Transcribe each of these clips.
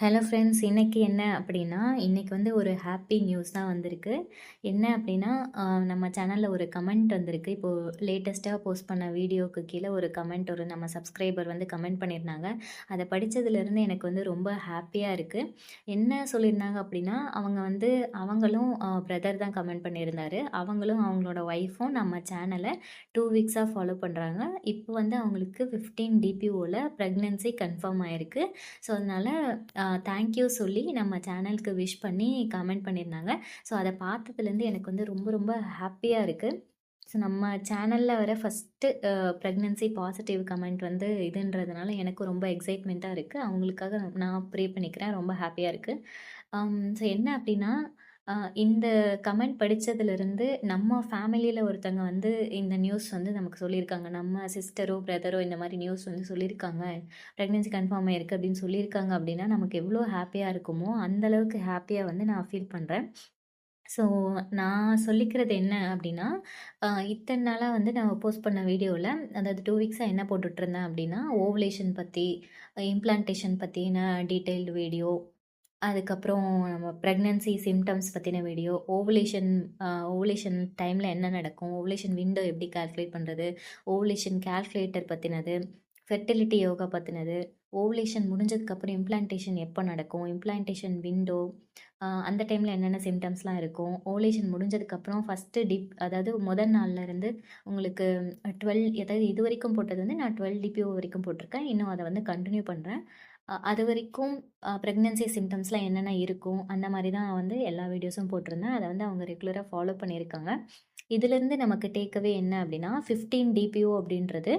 Hello friends. இன்னைக்கு என்ன அப்படின்னா, இன்னைக்கு வந்து ஒரு ஹாப்பி நியூஸ் தான் வந்திருக்கு. என்ன அப்படின்னா, நம்ம சேனல்ல ஒரு கமெண்ட் வந்திருக்கு. இப்போ லேட்டஸ்ட்டா போஸ்ட் பண்ண வீடியோக்கு கீழ ஒரு கமெண்ட் ஒரு நம்ம சப்ஸ்கிரைபர் வந்து கமெண்ட் பண்ணியிருந்தாங்க. அத படிச்சதுலேருந்து எனக்கு வந்து ரொம்ப ஹாப்பியா இருக்கு. என்ன சொல்லியிருந்தாங்க அப்படின்னா, அவங்களும் பிரதர் தான் கமெண்ட் பண்ணியிருந்தாரு. அவங்களும் அவங்களோட ஒய்ஃபும் நம்ம சேனல 2 வீக்ஸா ஃபாலோ பண்றாங்க. இப்போ வந்து அவங்களுக்கு 15 டிபிஓல பிரெக்னன்சி கன்ஃபார்ம் ஆயிருக்கு. ஸோ அதனால தேங்க்யூ சொல்லி நம்ம சேனலுக்கு விஷ் பண்ணி கமெண்ட் பண்ணியிருந்தாங்க. ஸோ அத பார்த்ததுலேருந்து எனக்கு வந்து ரொம்ப ரொம்ப ஹாப்பியா இருக்கு. ஸோ நம்ம சேனல்ல வர ஃபஸ்ட்டு ப்ரெக்னன்சி பாசிட்டிவ் கமெண்ட் வந்து இதுன்றதுனால எனக்கும் ரொம்ப எக்ஸைட்மெண்ட்டா இருக்கு. அவங்களுக்காக நான் ப்ரே பண்ணிக்கிறேன். ரொம்ப ஹாப்பியா இருக்கு. ஸோ என்ன அப்டின்னா, அ இந்த கமெண்ட் படிச்சதுலருந்து நம்ம ஃபேமிலில ஒருத்தங்க வந்து இந்த நியூஸ் வந்து நமக்கு சொல்லியிருக்காங்க. நம்ம சிஸ்டரோ, பிரதரோ இந்த மாரி நியூஸ் வந்து சொல்லியிருக்காங்க. பிரெக்னன்சி கன்ஃபார்ம் ஆயிருக்கு அப்படின்னு சொல்லியிருக்காங்க அப்படின்னா, நமக்கு எவ்வளோ ஹாப்பியா இருக்குமோ, அந்த அளவுக்கு ஹாப்பியா வந்து நான் ஃபீல் பண்றேன். ஸோ நான் சொல்லிக்கிறது என்ன அப்படின்னா, இத்தன நாளா வந்து நான் போஸ்ட் பண்ண வீடியோல அதாவது 2 வீக்ஸா என்ன போட்டுட்ருந்தேன் அப்படின்னா, ஓவுலேஷன் பத்தி, இம்ப்ளான்டேஷன் பத்தின டீட்டெயில்டு வீடியோ, அதுக்கப்புறம் நம்ம பிரெக்னன்சி சிம்ப்டம்ஸ் பத்தின வீடியோ, ஓவுலேஷன் டைம்ல என்ன நடக்கும், ஓவுலேஷன் விண்டோ எப்படி கால்குலேட் பண்றது, ஓவுலேஷன் கால்குலேட்டர் பத்தினது, ஃபெர்டிலிட்டி யோகா பத்தினது, ஓவுலேஷன் முடிஞ்சதுக்கப்புறம் இம்ப்ளான்டேஷன் எப்ப நடக்கும், இம்ப்ளான்டேஷன் விண்டோ, அந்த டைம்ல என்னென்ன சிம்ப்டம்ஸ்லாம் இருக்கும், ஓவுலேஷன் முடிஞ்சதுக்கப்புறம் ஃபர்ஸ்ட்டு அதாவது முதல் நாள்ல இருந்து உங்களுக்கு 12 அதாவது இதுவரைக்கும் போட்டது வந்து நான் 12 டிபிஓ வரைக்கும் போட்டிருக்கேன். இன்னும் அத வந்து கன்டின்யூ பண்றேன். அதுவரைக்கும் பிரெக்னன்சி சிம்ப்டம்ஸ்லாம் என்னென்ன இருக்கும், அந்த மாரி தான் வந்து எல்லா வீடியோஸும் போட்டிருந்தேன். அத வந்து அவங்க ரெகுலரா ஃபாலோ பண்ணியிருக்காங்க. இதிலேருந்து நமக்கு டேக் அவே என்ன அப்படின்னா, 15 டிபிஓ அப்படின்றது,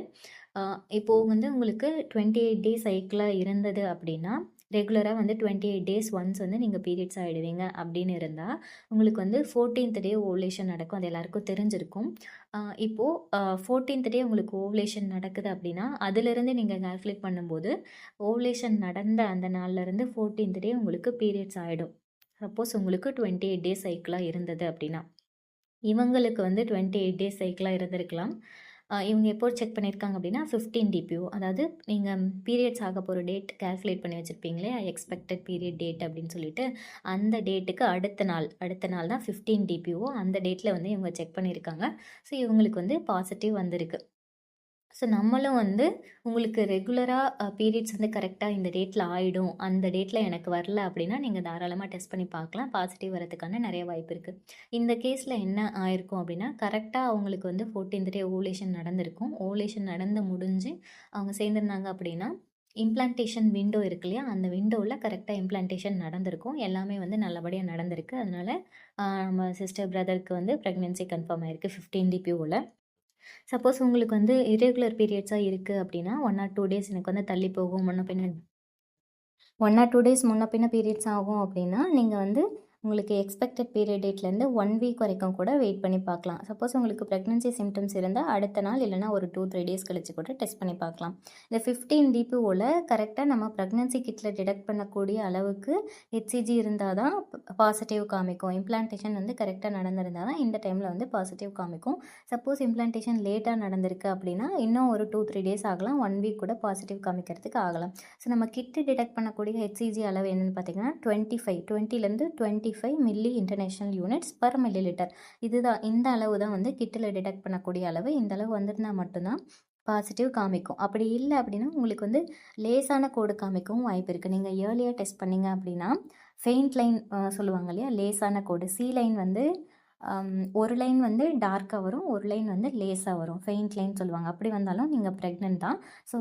அ இப்போ வந்து உங்களுக்கு 28 டேஸ் சைக்கிளா இருந்தது அப்படின்னா, ரெகுலரா வந்து 28 டேஸ் ஒன்ஸ் வந்து நீங்க பீரியட்ஸ் ஆயிடுவீங்க அப்படின்னு இருந்தா, உங்களுக்கு வந்து 14த் டே ஓவுலேஷன் நடக்கும். அது எல்லாருக்கும் தெரிஞ்சிருக்கும். இப்போ 14த் டே உங்களுக்கு ஓவுலேஷன் நடக்குது அப்படின்னா, அதிலிருந்து நீங்க கால்குலேட் பண்ணும்போது, ஓவுலேஷன் நடந்த அந்த நாள்லருந்து 14த் டே உங்களுக்கு பீரியட்ஸ் ஆயிடும். சப்போஸ் உங்களுக்கு 28 டேஸ் சைக்கிளா இருந்தது அப்படின்னா. இவங்களுக்கு வந்து 28 டேஸ் சைக்கிளா இருந்திருக்கலாம். இவங்க எப்போ செக் பண்ணியிருக்காங்க அப்படின்னா, 15 டிபிஓ அதாவது நீங்க பீரியட்ஸ் ஆக போற டேட் கால்குலேட் பண்ணி வச்சிருப்பீங்களே, எக்ஸ்பெக்டட் பீரியட் டேட் அப்படின்னு சொல்லிட்டு, அந்த டேட்டுக்கு அடுத்த நாள் தான் 15 டிபிஓ. அந்த டேட்ல வந்து இவங்க செக் பண்ணியிருக்காங்க. ஸோ இவங்களுக்கு வந்து பாசிட்டிவ் வந்திருக்கு. ஸோ நம்மளும் வந்து உங்களுக்கு ரெகுலரா பீரியட்ஸ் வந்து கரெக்ட்டா இந்த டேட்ல ஆயிடும். அந்த டேட்ல எனக்கு வரல அப்படின்னா, நீங்க தாராளமா டெஸ்ட் பண்ணி பார்க்கலாம். பாசிட்டிவ் வரதுக்கான நெறைய வாய்ப்பு இருக்கு. இந்த கேஸ்ல என்ன ஆயிருக்கும் அப்படின்னா, கரெக்ட்டா அவங்களுக்கு வந்து 14த் டே ஓவுலேஷன் நடந்திருக்கும். ஓவுலேஷன் நடந்து முடிஞ்சு அவங்க சேர்ந்திருந்தாங்க அப்படின்னா, இம்ப்ளான்டேஷன் விண்டோ இருக்கு இல்லையா? அந்த விண்டோல கரெக்ட்டா இம்ப்ளான்டேஷன் நடந்திருக்கும். எல்லாமே வந்து நல்லபடியா நடந்திருக்கு. அதனால நம்ம சிஸ்டர், பிரதருக்கு வந்து பிரெக்னன்சி கன்ஃபார்ம் ஆயிருக்கு 15 டிபிஓல. சப்போஸ் உங்களுக்கு வந்து இர்ரெகுலர் பீரியட்ஸா இருக்கு அப்படின்னா, 1 ஆர் 2 டேஸ் எனக்கு வந்து தள்ளி போகும். முன்ன பின்ன 1 ஆர் 2 டேஸ் முன்ன பின்ன பீரியட்ஸ் ஆகும் அப்படின்னா, நீங்க வந்து உங்களுக்கு எக்ஸ்பெக்டட் பீரியட் டேட்லேருந்து 1 வீக் வரைக்கும் கூட வெயிட் பண்ணி பார்க்கலாம். சப்போஸ் உங்களுக்கு பிரெக்னன்சி சிம்ப்டம்ஸ் இருந்தா, அடுத்த நாள் இல்லைனா ஒரு 2, 3 டேஸ் கழிச்சு கூட டெஸ்ட் பண்ணி பார்க்கலாம். இந்த 15 டிபிஓல கரெக்ட்டா நம்ம பிரெக்னன்சி கிட்ல டிடெக்ட் பண்ணக்கூடிய அளவுக்கு ஹெச்சிஜி இருந்தா தான் பாசிட்டிவ் காமிக்கும். இம்ப்ளான்டேஷன் வந்து கரெக்ட்டா நடந்திருந்தா தான் இந்த டைம்ல வந்து பாசிட்டிவ் காமிக்கும். சப்போஸ் இம்ப்ளான்டேஷன் லேட்டா நடந்திருக்கு அப்படின்னா, இன்னும் ஒரு 2, 3 டேஸ் ஆகலாம். 1 வீக் கூட பாசிட்டிவ் காமிக்கிறதுக்கு ஆகலாம். ஸோ நம்ம கிட்டு டிடெக்ட் பண்ணக்கூடிய ஹெச்சிஜி அளவு என்னன்னு பார்த்தீங்கன்னா 20லேருந்து 25 milli international units per milli litre. இந்த அளவு தான் வந்து கிட்டில் டிடெக்ட் பண்ணக்கூடிய அளவு. இந்த அளவு வந்திருந்தா மட்டும்தான் பாசிட்டிவ் காமிக்கும். அப்படி இல்லை அப்படின்னா உங்களுக்கு வந்து லேசான கோடு காமிக்கவும் வாய்ப்பு இருக்குது. நீங்கள் இயர்லியாக டெஸ்ட் பண்ணீங்க அப்படின்னா ஃபெயிண்ட் லைன் சொல்லுவாங்க இல்லையா, லேசான கோடு சி லைன் வந்து ஒரு லைன் வந்து டார்க்காக வரும், ஒரு லைன் வந்து லேஸாக வரும். ஃபெயிண்ட் லைன் சொல்லுவாங்க. அப்படி வந்தாலும் நீங்கள் ப்ரெக்னென்ட் தான். ஸோ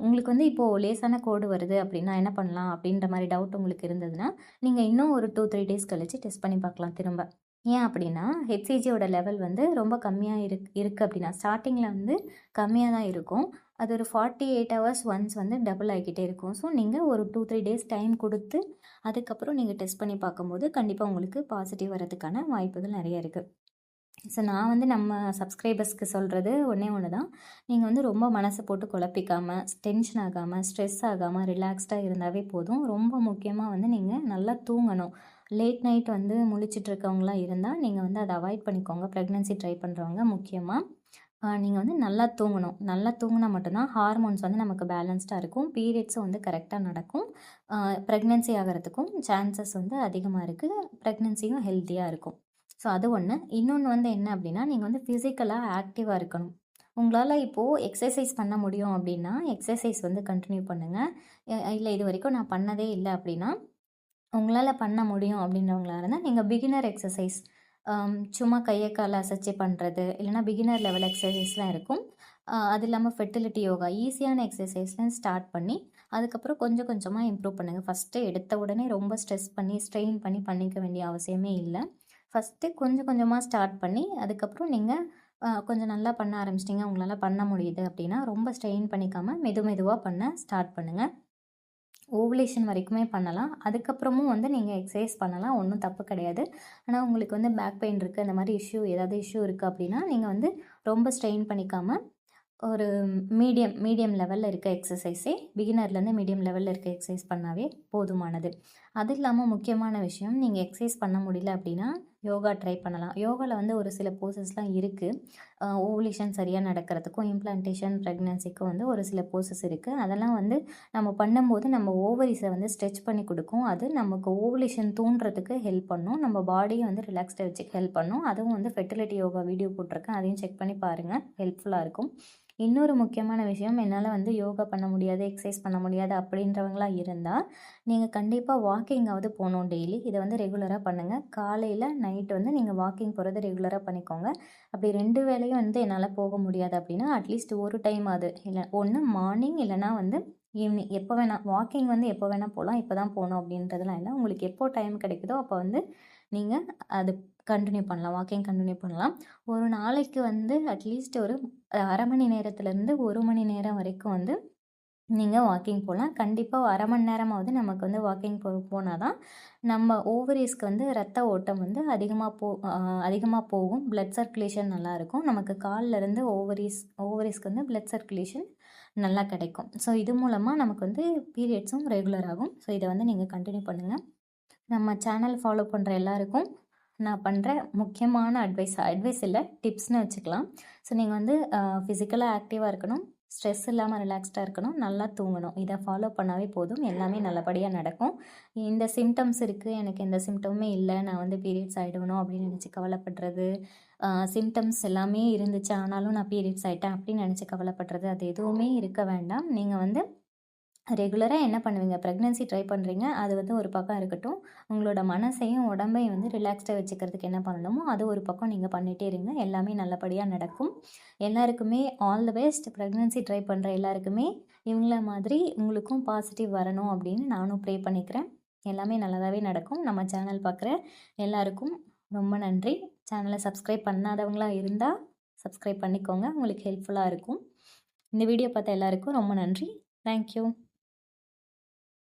உங்களுக்கு வந்து இப்போது லேசான கோடு வருது அப்படின்னா என்ன பண்ணலாம் அப்படின்ற மாதிரி டவுட் உங்களுக்கு இருந்ததுன்னா, நீங்கள் இன்னும் ஒரு 2, 3 டேஸ் கழிச்சு டெஸ்ட் பண்ணி பார்க்கலாம் திரும்ப. ஏன் அப்படின்னா, ஹெச்சிஜியோட லெவல் வந்து ரொம்ப கம்மியாக இருக்கு அப்படின்னா, ஸ்டார்ட்டிங்கில் வந்து கம்மியாக தான் இருக்கும். அது ஒரு 48 ஹவர்ஸ் ஒன்ஸ் வந்து டபுள் ஆகிக்கிட்டே இருக்கும். ஸோ நீங்கள் ஒரு 2, 3 டேஸ் டைம் கொடுத்து அதுக்கப்புறம் நீங்கள் டெஸ்ட் பண்ணி பார்க்கும்போது கண்டிப்பாக உங்களுக்கு பாசிட்டிவ் வரதுக்கான வாய்ப்புகள் நிறைய இருக்குது. ஸோ நான் வந்து நம்ம சப்ஸ்கிரைபர்ஸ்க்கு சொல்கிறது ஒன்றே ஒன்று தான். நீங்கள் வந்து ரொம்ப மனசை போட்டு குழப்பிக்காமல், டென்ஷன் ஆகாமல், ஸ்ட்ரெஸ் ஆகாமல், ரிலாக்ஸ்டாக இருந்தாவே போதும். ரொம்ப முக்கியமாக வந்து நீங்கள் நல்லா தூங்கணும். லேட் நைட் வந்து முழிச்சிட்டு இருக்கவங்களாம் இருந்தால் நீங்கள் வந்து அதை அவாய்ட் பண்ணிக்கோங்க. ப்ரெக்னன்சி ட்ரை பண்ணுறவங்க முக்கியமாக. நீங்கள் வந்து நல்லா தூங்கணும். நல்லா தூங்குனா மட்டும்தான் ஹார்மோன்ஸ் வந்து நமக்கு பேலன்ஸ்டாக இருக்கும். பீரியட்ஸும் வந்து கரெக்டாக நடக்கும். ப்ரெக்னன்சி ஆகிறதுக்கும் சான்சஸ் வந்து அதிகமாக இருக்குது. ப்ரெக்னன்சியும் ஹெல்த்தியாக இருக்கும். ஸோ அது ஒன்று. இன்னொன்று வந்து என்ன அப்படின்னா, நீங்கள் வந்து ஃபிசிக்கலாக ஆக்டிவாக இருக்கணும். உங்களால் இப்போது எக்ஸசைஸ் பண்ண முடியும் அப்படின்னா, எக்ஸசைஸ் வந்து கன்டினியூ பண்ணுங்கள். இல்லை இது வரைக்கும் நான் பண்ணதே இல்லை அப்படின்னா, உங்களால் பண்ண முடியும் அப்படின்றவங்களா இருந்தால் நீங்கள் பிகினர் எக்ஸசைஸ் சும்மா கையை காலை அசைச்சு பண்ணுறது, இல்லைனா பிகினர் லெவல் எக்ஸசைஸ்லாம் இருக்கும். அது இல்லாமல் ஃபெர்டிலிட்டி யோகா ஈஸியான எக்ஸசைஸ்லாம் ஸ்டார்ட் பண்ணி அதுக்கப்புறம் கொஞ்சம் கொஞ்சமாக இம்ப்ரூவ் பண்ணுங்கள். ஃபஸ்ட்டு எடுத்த உடனே ரொம்ப ஸ்ட்ரெஸ் பண்ணி ஸ்ட்ரெயின் பண்ணி பண்ணிக்க வேண்டிய அவசியமே இல்லை. ஃபஸ்ட்டு கொஞ்சம் கொஞ்சமாக ஸ்டார்ட் பண்ணி அதுக்கப்புறம் நீங்கள் கொஞ்சம் நல்லா பண்ண ஆரம்பிச்சிட்டிங்க, உங்களால் பண்ண முடியுது அப்படின்னா ரொம்ப ஸ்ட்ரெயின் பண்ணிக்காமல் மெதுவாக பண்ண ஸ்டார்ட் பண்ணுங்கள். ஓவுலேஷன் வரைக்குமே பண்ணலாம். அதுக்கப்புறமும் வந்து நீங்கள் எக்ஸசைஸ் பண்ணலாம். ஒன்றும் தப்பு கிடையாது. ஆனால் உங்களுக்கு வந்து பேக் பெயின் இருக்குது, அந்த மாதிரி ஏதாவது இஷ்யூ இருக்குது அப்படின்னா, நீங்கள் வந்து ரொம்ப ஸ்ட்ரெயின் பண்ணிக்காமல் ஒரு மீடியம் லெவலில் இருக்க எக்ஸசைஸே பிகினர்லேருந்து மீடியம் லெவலில் இருக்க எக்ஸசைஸ் பண்ணாவே போதுமானது. அது இல்லாமல் முக்கியமான விஷயம், நீங்கள் எக்ஸசைஸ் பண்ண முடியல அப்படின்னா யோகா ட்ரை பண்ணலாம். யோகாவில் வந்து ஒரு சில போசஸ்லாம் இருக்குது. ஓவுலேஷன் சரியாக நடக்கிறதுக்கும் இம்ப்ளான்டேஷன் ப்ரெக்னன்சிக்கும் வந்து ஒரு சில போசஸ் இருக்குது. அதெல்லாம் வந்து நம்ம பண்ணும்போது நம்ம ஓவரிஸை வந்து ஸ்ட்ரெச் பண்ணி கொடுக்கும். அது நமக்கு ஓவுலேஷன் தூண்டுறதுக்கு ஹெல்ப் பண்ணும். நம்ம பாடியை வந்து ரிலாக்ஸ்டாக வச்சுக்க ஹெல்ப் பண்ணும். அதுவும் வந்து ஃபெர்டிலிட்டி யோகா வீடியோ போட்டிருக்கேன், அதையும் செக் பண்ணி பாருங்கள், ஹெல்ப்ஃபுல்லாக இருக்கும். இன்னொரு முக்கியமான விஷயம், என்னால் வந்து யோகா பண்ண முடியாது, எக்ஸசைஸ் பண்ண முடியாது அப்படின்றவங்களா இருந்தால் நீங்கள் கண்டிப்பாக வாக்கிங்காவது போகணும் டெய்லி. இதை வந்து ரெகுலராக பண்ணுங்கள். காலையில் நைட்டு வந்து நீங்கள் வாக்கிங் போகிறது ரெகுலராக பண்ணிக்கோங்க. அப்படி 2 வேளையும் வந்து என்னால் போக முடியாது அப்படின்னா அட்லீஸ்ட் ஒரு டைம் அது இல்லை, ஒன்று மார்னிங் இல்லைனா வந்து ஈவினிங், எப்போ வேணால் வாக்கிங் வந்து எப்போ வேணால் போகலாம். இப்போ தான் போகணும் அப்படின்றதுலாம் இல்லை. உங்களுக்கு எப்போ டைம் கிடைக்குதோ அப்போ வந்து நீங்கள் அது கண்டினியூ பண்ணலாம், வாக்கிங் கண்டினியூ பண்ணலாம். ஒரு நாளைக்கு வந்து அட்லீஸ்ட் ஒரு அரை மணி நேரத்துலேருந்து 1 மணி நேரம் வரைக்கும் வந்து நீங்கள் வாக்கிங் போகலாம். கண்டிப்பாக அரை மணி நேரமாவது நமக்கு வந்து வாக்கிங் போனால் தான் நம்ம ஓவரீஸ்க்கு வந்து ரத்த ஓட்டம் வந்து அதிகமாக போகும். பிளட் சர்க்குலேஷன் நல்லாயிருக்கும். நமக்கு கால்லேருந்து ஓவரீஸ்க்கு வந்து பிளட் சர்க்குலேஷன் நல்லா கிடைக்கும். ஸோ இது மூலமாக நமக்கு வந்து பீரியட்ஸும் ரெகுலர் ஆகும். ஸோ இதை வந்து நீங்கள் கண்டினியூ பண்ணுங்கள். நம்ம சேனல் ஃபாலோ பண்ணுற எல்லாருக்கும் நான் பண்ணுற முக்கியமான அட்வைஸ் இல்லை, டிப்ஸ்னு வச்சுக்கலாம். ஸோ நீங்கள் வந்து ஃபிசிக்கலாக ஆக்டிவாக இருக்கணும், ஸ்ட்ரெஸ் இல்லாமல் ரிலாக்ஸ்டாக இருக்கணும், நல்லா தூங்கணும். இதை ஃபாலோ பண்ணாவே போதும், எல்லாமே நல்லபடியாக நடக்கும். இந்த சிம்டம்ஸ் இருக்குது, எனக்கு எந்த சிம்டமுமே இல்லை, நான் வந்து பீரியட்ஸ் ஆகிடுவணும் அப்படின்னு நினச்சி கவலைப்படுறது, சிம்டம்ஸ் எல்லாமே இருந்துச்சு ஆனாலும் நான் பீரியட்ஸ் ஆகிட்டேன் அப்படின்னு நினச்சி கவலைப்படுறது, அது எதுவுமே இருக்க வேண்டாம். நீங்கள் வந்து ரெகுலராக என்ன பண்ணுவீங்க, ப்ரெக்னென்சி ட்ரை பண்ணுறீங்க, அது வந்து ஒரு பக்கம் இருக்கட்டும். உங்களோட மனசையும் உடம்பையும் வந்து ரிலாக்ஸ்டாக வச்சுக்கிறதுக்கு என்ன பண்ணணுமோ அது ஒரு பக்கம் நீங்கள் பண்ணிகிட்டே இருங்க. எல்லாமே நல்லபடியாக நடக்கும். எல்லாருக்குமே all the best. Pregnancy try பண்ணுற எல்லாருக்குமே இவங்கள மாதிரி உங்களுக்கும் பாசிட்டிவ் வரணும் அப்படின்னு நானும் ப்ரே பண்ணிக்கிறேன். எல்லாமே நல்லதாகவே நடக்கும். நம்ம சேனல் பார்க்குற எல்லாருக்கும் ரொம்ப நன்றி. சேனலை சப்ஸ்கிரைப் பண்ணாதவங்களாக இருந்தால் சப்ஸ்கிரைப் பண்ணிக்கோங்க, உங்களுக்கு ஹெல்ப்ஃபுல்லாக இருக்கும். இந்த வீடியோ பார்த்த எல்லாருக்கும் ரொம்ப நன்றி. தேங்க்யூ.